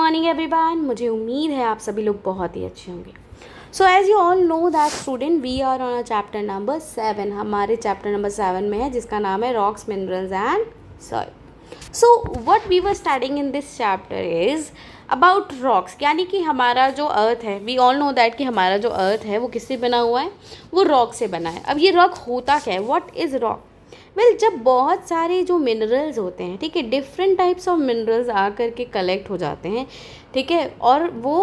Morning everyone. मुझे उम्मीद है आप सभी लोग बहुत ही अच्छे होंगे। So as you all know that student we are on a chapter number 7। हमारे चैप्टर नंबर 7 में है जिसका नाम है rocks, minerals and soil. So what we were studying in this chapter is about rocks, यानी कि हमारा जो अर्थ है, वी ऑल नो दैट कि हमारा जो अर्थ है वो किससे बना हुआ है, वो रॉक से बना है। अब ये रॉक होता क्या है, व्हाट इज़ रॉक? जब बहुत सारे जो मिनरल्स होते हैं, ठीक है, डिफरेंट टाइप्स ऑफ मिनरल्स आ करके कलेक्ट हो जाते हैं, ठीक है, और वो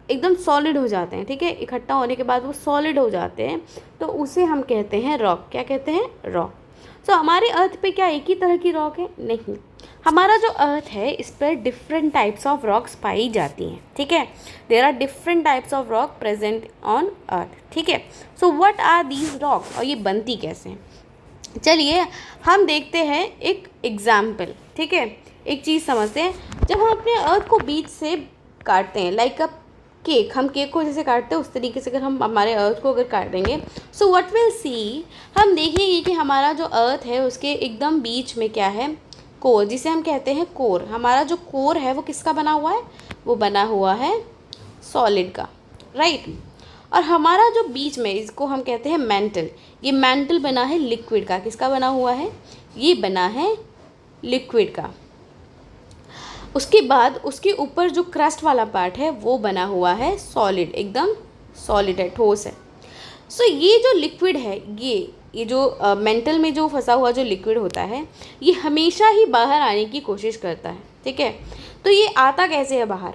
एकदम सॉलिड हो जाते हैं, ठीक है, इकट्ठा होने के बाद वो सॉलिड हो जाते हैं, तो उसे हम कहते हैं रॉक। क्या कहते हैं? रॉक। सो हमारे अर्थ पे क्या एक ही तरह की रॉक है? नहीं, हमारा जो अर्थ है इस पर डिफरेंट टाइप्स ऑफ रॉक्स पाई जाती हैं, ठीक है। There are different types of rock present on earth, ठीक है। So what are these rock, और ये बनती कैसे हैं? चलिए हम देखते हैं एक एग्जाम्पल, ठीक है, एक चीज़ समझते हैं। जब हम अपने अर्थ को बीच से काटते हैं, लाइक अ केक, हम केक को जैसे काटते हैं उस तरीके से अगर हम हमारे अर्थ को अगर काट देंगे, सो व्हाट विल सी, हम देखेंगे कि हमारा जो अर्थ है उसके एकदम बीच में क्या है? कोर, जिसे हम कहते हैं कोर। हमारा जो कोर है वो किसका बना हुआ है? वो बना हुआ है सॉलिड का, राइट। और हमारा जो बीच में, इसको हम कहते हैं मैंटल, ये मैंटल बना है लिक्विड का। किसका बना हुआ है? ये बना है लिक्विड का। उसके बाद उसके ऊपर जो क्रस्ट वाला पार्ट है वो बना हुआ है सॉलिड, एकदम सॉलिड है, ठोस है। सो ये जो लिक्विड है, ये जो मेंटल में जो फंसा हुआ जो लिक्विड होता है, ये हमेशा ही बाहर आने की कोशिश करता है, ठीक है। तो ये आता कैसे है बाहर?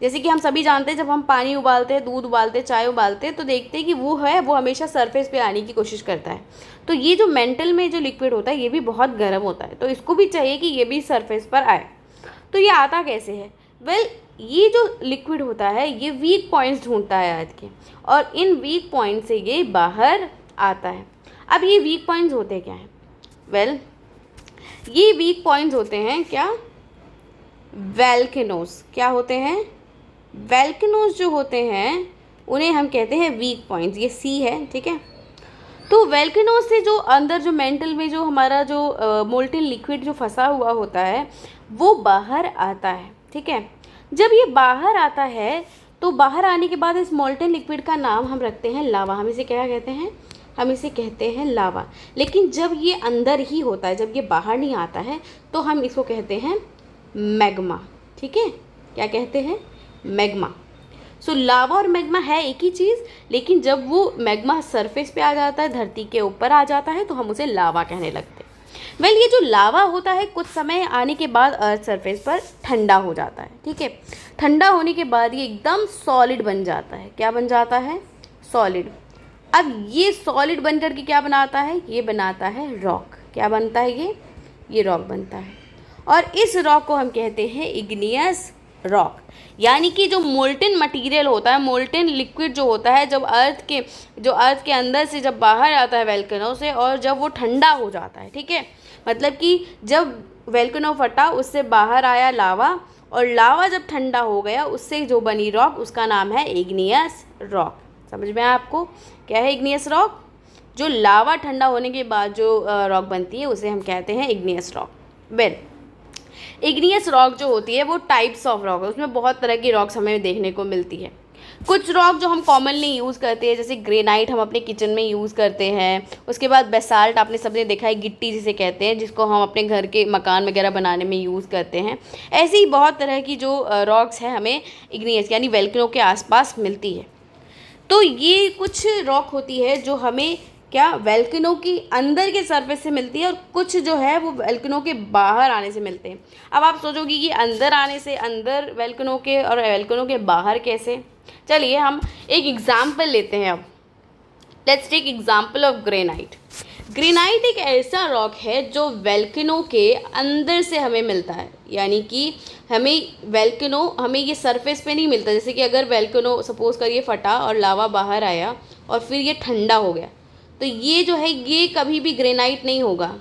जैसे कि हम सभी जानते हैं, जब हम पानी उबालते हैं, दूध उबालते हैं, चाय उबालते हैं, तो देखते हैं कि वो हमेशा सरफेस पे आने की कोशिश करता है। तो ये जो मेंटल में जो लिक्विड होता है ये भी बहुत गर्म होता है, तो इसको भी चाहिए कि ये भी सरफेस पर आए। तो ये आता कैसे है? ये जो लिक्विड होता है ये वीक पॉइंट्स ढूंढता है अर्थ के, और इन वीक पॉइंट से ये बाहर आता है। अब ये वीक पॉइंट्स होते क्या हैं? ये वीक पॉइंट्स होते हैं क्या? वोल्केनोस। क्या होते हैं? वोल्केनोस जो होते हैं उन्हें हम कहते हैं वीक पॉइंट्स। ये सी है, ठीक है। तो वोल्केनोस से जो अंदर जो मेंटल में जो हमारा जो मोल्टेन लिक्विड जो फंसा हुआ होता है वो बाहर आता है, ठीक है। जब ये बाहर आता है तो बाहर आने के बाद इस मोल्टेन लिक्विड का नाम हम रखते हैं लावा। हम इसे क्या कहते हैं? हम इसे कहते हैं लावा। लेकिन जब ये अंदर ही होता है, जब ये बाहर नहीं आता है, तो हम इसको कहते हैं मैग्मा, ठीक है। क्या कहते हैं? मैग्मा। सो लावा और मैग्मा है एक ही चीज़, लेकिन जब वो मैग्मा सरफेस पे आ जाता है, धरती के ऊपर आ जाता है, तो हम उसे लावा कहने लगते हैं। ये जो लावा होता है कुछ समय आने के बाद अर्थ सरफेस पर ठंडा हो जाता है, ठीक है। ठंडा होने के बाद ये एकदम सॉलिड बन जाता है। क्या बन जाता है? सॉलिड। अब ये सॉलिड बन करके क्या बनाता है? ये बनाता है रॉक। क्या बनता है? ये रॉक बनता है। और इस रॉक को हम कहते हैं इग्नियस रॉक। यानी कि जो मोल्टेन मटेरियल होता है, मोल्टेन लिक्विड जो होता है, जब अर्थ के अंदर से जब बाहर आता है वोल्केनो से, और जब वो ठंडा हो जाता है, ठीक है, मतलब कि जब वोल्केनो फटा उससे बाहर आया लावा, और लावा जब ठंडा हो गया उससे जो बनी रॉक उसका नाम है इग्नियस रॉक। समझ में आया आपको? क्या है इग्नियस रॉक? जो लावा ठंडा होने के बाद जो रॉक बनती है उसे हम कहते हैं इग्नियस रॉक। इग्नियस रॉक जो होती है वो टाइप्स ऑफ रॉक है, उसमें बहुत तरह की रॉक्स हमें देखने को मिलती है। कुछ रॉक जो हम कॉमनली यूज़ करते हैं, जैसे ग्रेनाइट हम अपने किचन में यूज़ करते हैं। उसके बाद बेसाल्ट, आपने सबने देखा है, गिट्टी जिसे कहते हैं, जिसको हम अपने घर के मकान वगैरह बनाने में यूज़ करते हैं। ऐसे ही बहुत तरह की जो रॉक्स हैं हमें इग्नियस यानी वोल्केनो के आसपास मिलती है। तो ये कुछ रॉक होती है जो हमें क्या वोल्केनो की अंदर के सरफेस से मिलती है, और कुछ जो है वो वोल्केनो के बाहर आने से मिलते हैं। अब आप सोचोगे कि अंदर आने से, अंदर वोल्केनो के और वोल्केनो के बाहर कैसे? चलिए हम एक एग्जाम्पल लेते हैं। अब let's take example of granite. Granite एक ऐसा रॉक है जो वोल्केनो के अंदर से हमें मिलता है, यानी कि हमें ये सरफेस पे नहीं मिलता। जैसे कि अगर वोल्केनो सपोज करिए फटा और लावा बाहर आया और फिर ये ठंडा हो गया, तो ये जो है ये कभी भी ग्रेनाइट नहीं होगा।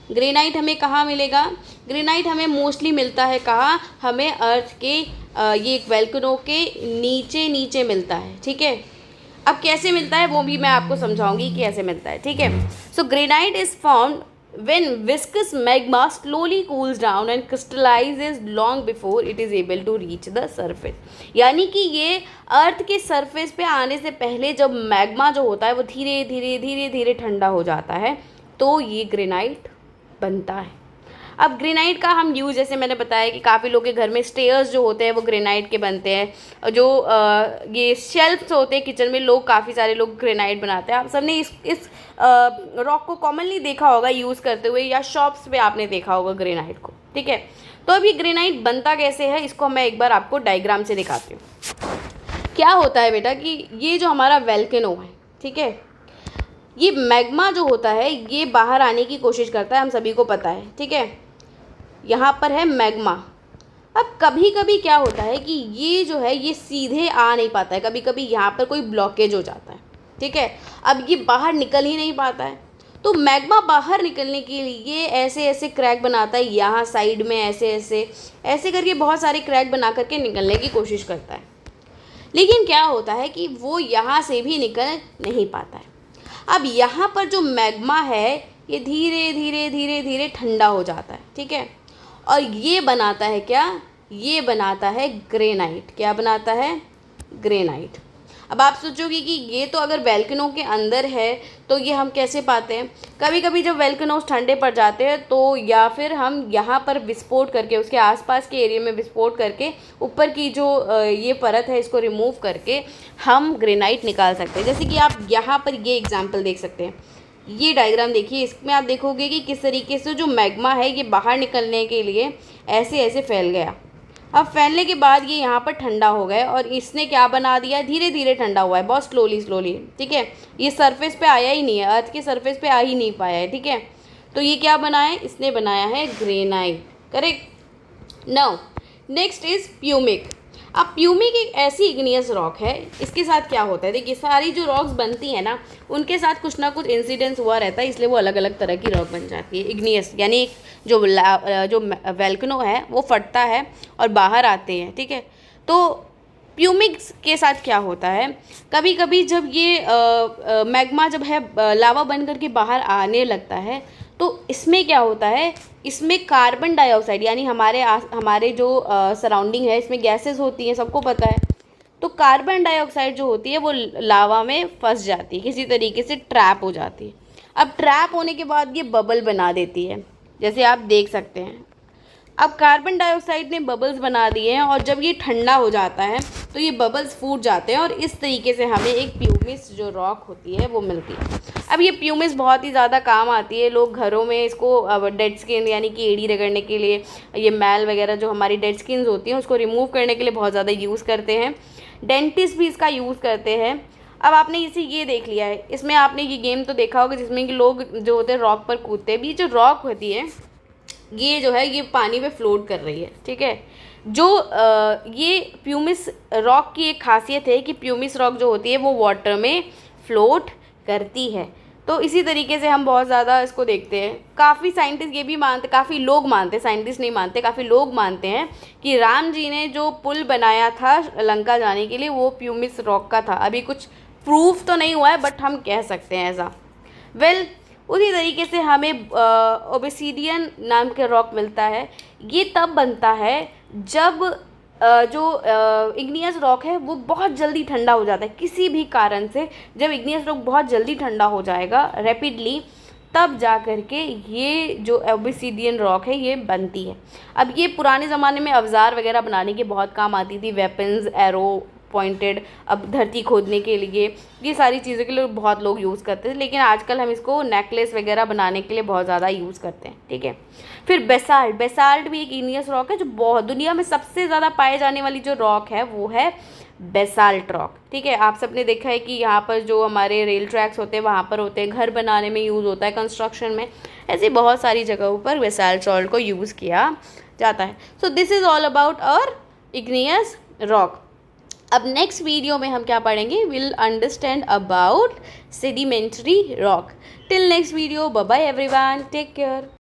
ग्रेनाइट हमें कहाँ मिलेगा? ग्रेनाइट हमें मोस्टली मिलता है कहाँ? हमें अर्थ के ये वोल्केनो के नीचे मिलता है, ठीक है। अब कैसे मिलता है वो भी मैं आपको समझाऊंगी कि कैसे मिलता है, ठीक है। So granite is formed when viscous magma slowly cools down and crystallizes long before it is able to reach the surface। यानी कि ये अर्थ के सरफेस पे आने से पहले जब मैग्मा जो होता है वो धीरे धीरे धीरे धीरे ठंडा हो जाता है तो ये ग्रेनाइट बनता है। अब ग्रेनाइट का हम यूज़, जैसे मैंने बताया कि काफ़ी लोग के घर में स्टेयर्स जो होते हैं वो ग्रेनाइट के बनते हैं, जो ये शेल्फ्स होते हैं किचन में, लोग काफ़ी सारे लोग ग्रेनाइट बनाते हैं। आप सबने इस रॉक को कॉमनली देखा होगा यूज़ करते हुए, या शॉप्स पे आपने देखा होगा ग्रेनाइट को, ठीक है। तो अब ये ग्रेनाइट बनता कैसे है इसको मैं एक बार आपको डायग्राम से दिखाती हूँ। क्या होता है बेटा कि ये जो हमारा वोल्केनो है, ठीक है, ये मैग्मा जो होता है ये बाहर आने की कोशिश करता है, हम सभी को पता है, ठीक है। यहाँ पर है मैग्मा। अब कभी कभी क्या होता है कि ये जो है ये सीधे आ नहीं पाता है, कभी कभी यहाँ पर कोई ब्लॉकेज हो जाता है, ठीक है। अब ये बाहर निकल ही नहीं पाता है, तो मैग्मा बाहर निकलने के लिए ऐसे ऐसे क्रैक बनाता है, यहाँ साइड में ऐसे ऐसे ऐसे करके बहुत सारे क्रैक बना करके निकलने की कोशिश करता है। लेकिन क्या होता है कि वो यहाँ से भी निकल नहीं पाता है। अब यहाँ पर जो मैग्मा है ये धीरे धीरे धीरे धीरे ठंडा हो जाता है, ठीक है, और ये बनाता है क्या, ये बनाता है ग्रेनाइट। क्या बनाता है, ग्रेनाइट। अब आप सोचोगे कि ये तो अगर वोल्केनो के अंदर है तो ये हम कैसे पाते हैं। कभी कभी जब वोल्केनोस ठंडे पड़ जाते हैं तो या फिर हम यहाँ पर विस्फोट करके, उसके आसपास के एरिया में विस्फोट करके ऊपर की जो ये परत है इसको रिमूव करके हम ग्रेनाइट निकाल सकते हैं। जैसे कि आप यहाँ पर ये एग्जाम्पल देख सकते हैं, ये डायग्राम देखिए, इसमें आप देखोगे कि किस तरीके से जो मैग्मा है ये बाहर निकलने के लिए ऐसे ऐसे फैल गया। अब फैलने के बाद ये यहाँ पर ठंडा हो गया और इसने क्या बना दिया, धीरे धीरे ठंडा हुआ है, बहुत स्लोली स्लोली, ठीक है। ये सरफेस पे आया ही नहीं है, अर्थ के सरफेस पे आ ही नहीं पाया है, ठीक है। तो ये क्या बनाया है, इसने बनाया है granite, correct. Now next is pumice. अब प्यूमिक एक ऐसी इग्नियस रॉक है, इसके साथ क्या होता है, देखिए सारी जो रॉक्स बनती है ना उनके साथ कुछ ना कुछ इंसिडेंस हुआ रहता है, इसलिए वो अलग अलग तरह की रॉक बन जाती है। इग्नियस यानी जो वोल्केनो है वो फटता है और बाहर आते हैं, ठीक है। तो प्यूमिक के साथ क्या होता है, कभी कभी जब ये मैग्मा जब है लावा बन करके बाहर आने लगता है तो इसमें क्या होता है, इसमें कार्बन डाइऑक्साइड यानी हमारे जो सराउंडिंग है इसमें गैसेस होती हैं, सबको पता है। तो कार्बन डाइऑक्साइड जो होती है वो लावा में फंस जाती है, किसी तरीके से ट्रैप हो जाती है। अब ट्रैप होने के बाद ये बबल बना देती है, जैसे आप देख सकते हैं। अब कार्बन डाइऑक्साइड ने बबल्स बना दिए हैं और जब ये ठंडा हो जाता है तो ये बबल्स फूट जाते हैं और इस तरीके से हमें एक प्यूमिस जो रॉक होती है वो मिलती है। अब ये प्यूमिस बहुत ही ज़्यादा काम आती है, लोग घरों में इसको डेड स्किन यानी कि एड़ी रगड़ने के लिए, ये मैल वगैरह जो हमारी डेड स्किन्स होती हैं उसको रिमूव करने के लिए बहुत ज़्यादा यूज़ करते हैं। डेंटिस्ट भी इसका यूज़ करते हैं। अब आपने इसे ये देख लिया है, इसमें आपने ये गेम तो देखा होगा जिसमें कि लोग जो होते हैं रॉक पर कूदते हैं। ये जो रॉक होती है ये जो है ये पानी में फ्लोट कर रही है, ठीक है। जो ये प्यूमिस रॉक की एक खासियत है कि प्यूमिस रॉक जो होती है वो वाटर में फ्लोट करती है। तो इसी तरीके से हम बहुत ज़्यादा इसको देखते हैं। काफ़ी साइंटिस्ट ये भी मानते, काफ़ी लोग मानते, साइंटिस्ट नहीं मानते, काफ़ी लोग मानते हैं कि राम जी ने जो पुल बनाया था लंका जाने के लिए वो प्यूमिस रॉक का था। अभी कुछ प्रूफ तो नहीं हुआ है बट हम कह सकते हैं ऐसा। उसी तरीके से हमें ओबसिडियन नाम के रॉक मिलता है। ये तब बनता है जब जो इग्नियस रॉक है वो बहुत जल्दी ठंडा हो जाता है, किसी भी कारण से जब इग्नियस रॉक बहुत जल्दी ठंडा हो जाएगा रैपिडली, तब जा कर के ये जो ओबसिडियन रॉक है ये बनती है। अब ये पुराने ज़माने में औजार वगैरह बनाने के बहुत काम आती थी, वेपन्स, एरो पॉइंटेड, अब धरती खोदने के लिए, ये सारी चीज़ों के लिए बहुत लोग यूज़ करते थे। लेकिन आजकल हम इसको नेकलेस वगैरह बनाने के लिए बहुत ज़्यादा यूज़ करते हैं, ठीक है। फिर बेसाल्ट भी एक इग्नियस रॉक है जो बहुत दुनिया में सबसे ज़्यादा पाए जाने वाली जो रॉक है वो है बेसाल्ट रॉक, ठीक है। आप सबने देखा है कि यहाँ पर जो हमारे रेल ट्रैक्स होते हैं वहाँ पर होते हैं, घर बनाने में यूज़ होता है, कंस्ट्रक्शन में, ऐसी बहुत सारी जगहों पर बेसाल्ट सॉल्ट को यूज़ किया जाता है। So this is all about our igneous rock. अब नेक्स्ट वीडियो में हम क्या पढ़ेंगे, will understand about sedimentary rock. Till next video, bye bye everyone, take care.